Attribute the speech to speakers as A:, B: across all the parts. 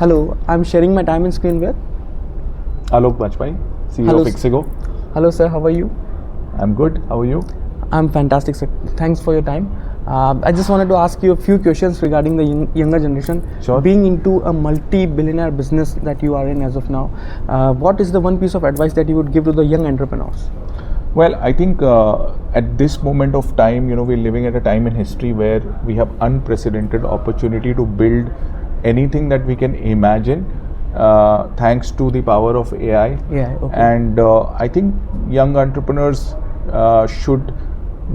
A: Hello, I'm sharing my time and screen with
B: Alok Bajpai, CEO
A: Hello,
B: of Ixigo.
A: Hello sir, how are you?
B: I'm good. How are you?
A: I'm fantastic sir. Thanks for your time. I just wanted to ask you a few questions regarding the younger generation.
B: Sure.
A: Being into a multi-billionaire business that you are in as of now, what is the one piece of advice that you would give to the young entrepreneurs?
B: Well, I think at this moment of time, we're living at a time in history where we have unprecedented opportunity to build anything that we can imagine, thanks to the power of AI.
A: Yeah, okay.
B: And I think young entrepreneurs should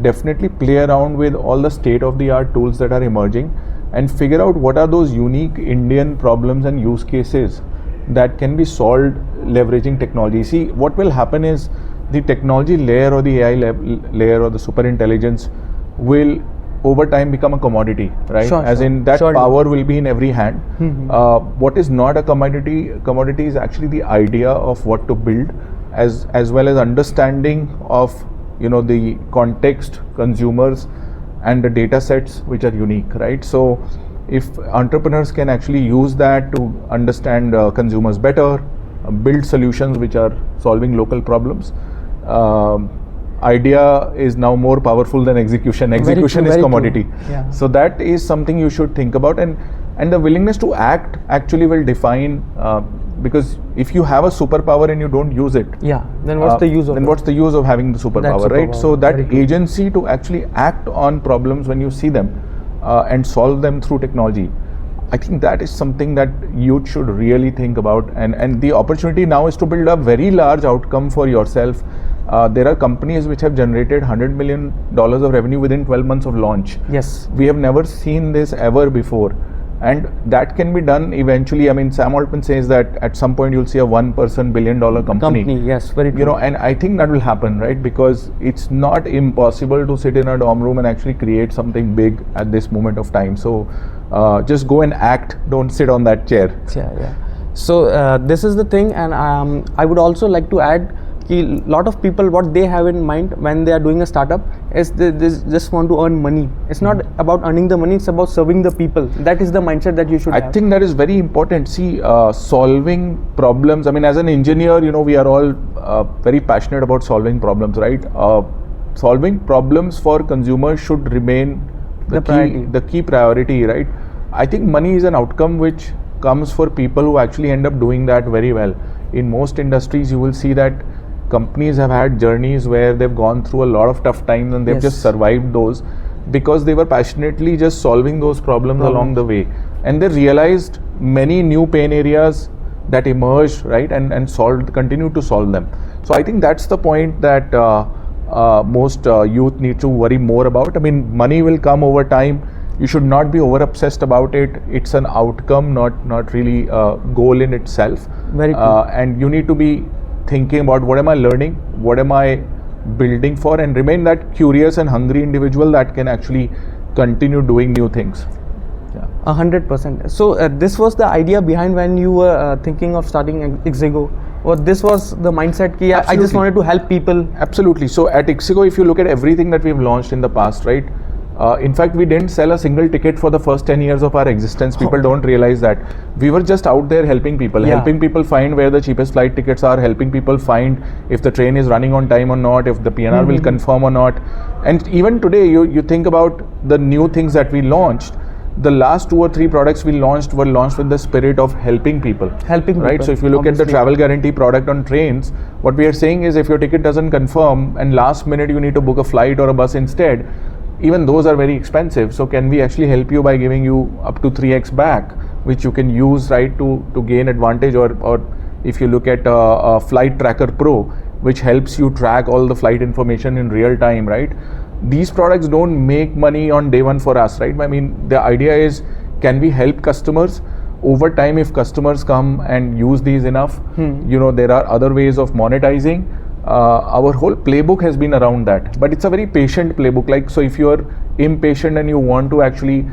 B: definitely play around with all the state-of-the-art tools that are emerging and figure out what are those unique Indian problems and use cases that can be solved leveraging technology. See, what will happen is the technology layer or the AI layer or the super intelligence will over time become a commodity, right? As in that power will be in every hand. What is not a commodity is actually the idea of what to build, as well as understanding of the context, consumers, and the data sets which are unique, right? So if entrepreneurs can actually use that to understand consumers better, build solutions which are solving local problems, idea is now more powerful than execution. Execution is commodity.
A: Yeah.
B: So that is something you should think about, and the willingness to act actually will define, because if you have a superpower and you don't use it,
A: then what's the use of
B: what's the use of having the superpower, right? So that agency to actually act on problems when you see them and solve them through technology, I think that is something that youth should really think about, and the opportunity now is to build a very large outcome for yourself. There are companies which have generated $100 million of revenue within 12 months of launch.
A: Yes.
B: We have never seen this ever before. And that can be done eventually. I mean, Sam Altman says that at some point you'll see a one-person billion-dollar company.
A: Yes, very true.
B: And I think that will happen, right? Because it's not impossible to sit in a dorm room and actually create something big at this moment of time. So just go and act. Don't sit on that chair.
A: Yeah. So this is the thing, and I would also like to add a lot of people, what they have in mind when they are doing a startup is they just want to earn money. It's not about earning the money, it's about serving the people. That is the mindset that you should have.
B: I think that is very important. See, solving problems, I mean, as an engineer, we are all very passionate about solving problems, right? Solving problems for consumers should remain the key priority, right? I think money is an outcome which comes for people who actually end up doing that very well. In most industries, you will see that companies have had journeys where they've gone through a lot of tough times and they've just survived those because they were passionately just solving those problems along the way, and they realized many new pain areas that emerged, right, and continue to solve them. So I think that's the point that most youth need to worry more about. I mean, money will come over time. You should not be over obsessed about it. It's an outcome, not really a goal in itself.
A: Very true.
B: And you need to be thinking about what am I learning, what am I building for, and remain that curious and hungry individual that can actually continue doing new things.
A: 100%. So this was the idea behind when you were thinking of starting Ixigo, or this was the mindset ki I just wanted to help people?
B: Absolutely. So at Ixigo, if you look at everything that we've launched in the past, right, in fact, we didn't sell a single ticket for the first 10 years of our existence. People don't realize that. We were just out there helping people, helping people find where the cheapest flight tickets are, helping people find if the train is running on time or not, if the PNR will confirm or not. And even today, you think about the new things that we launched. The last 2 or 3 products we launched were launched with the spirit of helping people. Right? So if you look at the travel guarantee product on trains, what we are saying is if your ticket doesn't confirm and last minute you need to book a flight or a bus instead, even those are very expensive. So can we actually help you by giving you up to 3x back, which you can use, right, to gain advantage? Or if you look at a Flight Tracker Pro, which helps you track all the flight information in real time, right? These products don't make money on day one for us, right? I mean, the idea is, can we help customers? Over time, if customers come and use these enough, there are other ways of monetizing. Our whole playbook has been around that, but it's a very patient playbook. Like, so if you're impatient and you want to actually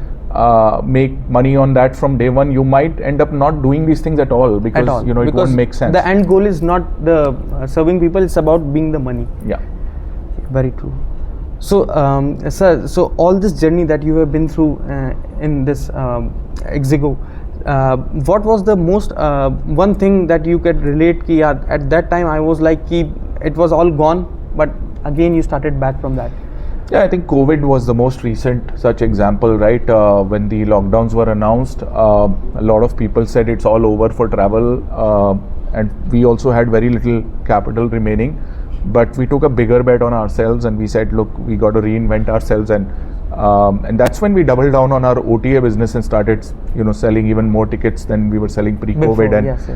B: make money on that from day one, you might end up not doing these things at all because it won't make sense.
A: The end goal is not the serving people; it's about being the money.
B: Yeah,
A: very true. So, sir, so all this journey that you have been through in this Ixigo, what was the most one thing that you could relate ki, yeah, at that time I was like ki, it was all gone, but again you started back from that?
B: Yeah, I think COVID was the most recent such example, right? When the lockdowns were announced, a lot of people said it's all over for travel, and we also had very little capital remaining. But we took a bigger bet on ourselves, and we said, look, we got to reinvent ourselves, and that's when we doubled down on our OTA business and started, selling even more tickets than we were selling pre-COVID.
A: Before,
B: And
A: yes.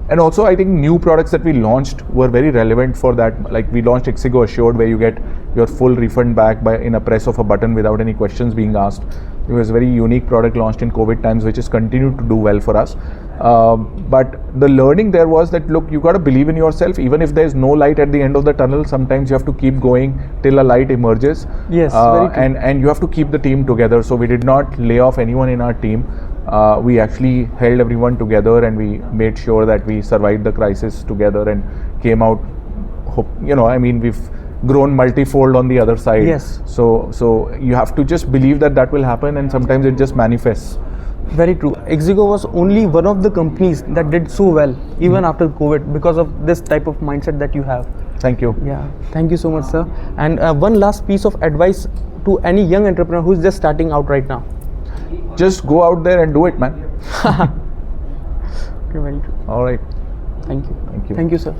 B: and also, I think new products that we launched were very relevant for that. Like we launched Ixigo Assured, where you get your full refund back in a press of a button without any questions being asked. It was a very unique product launched in COVID times, which has continued to do well for us. But the learning there was that, look, you got to believe in yourself. Even if there's no light at the end of the tunnel, sometimes you have to keep going till a light emerges.
A: Yes, very true.
B: And you have to keep the team together. So we did not lay off anyone in our team. We actually held everyone together, and we made sure that we survived the crisis together and came out. We've grown multifold on the other side.
A: Yes.
B: So you have to just believe that will happen, and sometimes it just manifests.
A: Very true. Ixigo was only one of the companies that did so well even after COVID because of this type of mindset that you have.
B: Thank you.
A: Yeah, thank you so much, sir. And one last piece of advice to any young entrepreneur who's just starting out right now.
B: Just go out there and do it, man.
A: Okay, very true.
B: All right.
A: Thank you.
B: Thank you.
A: Thank you, sir.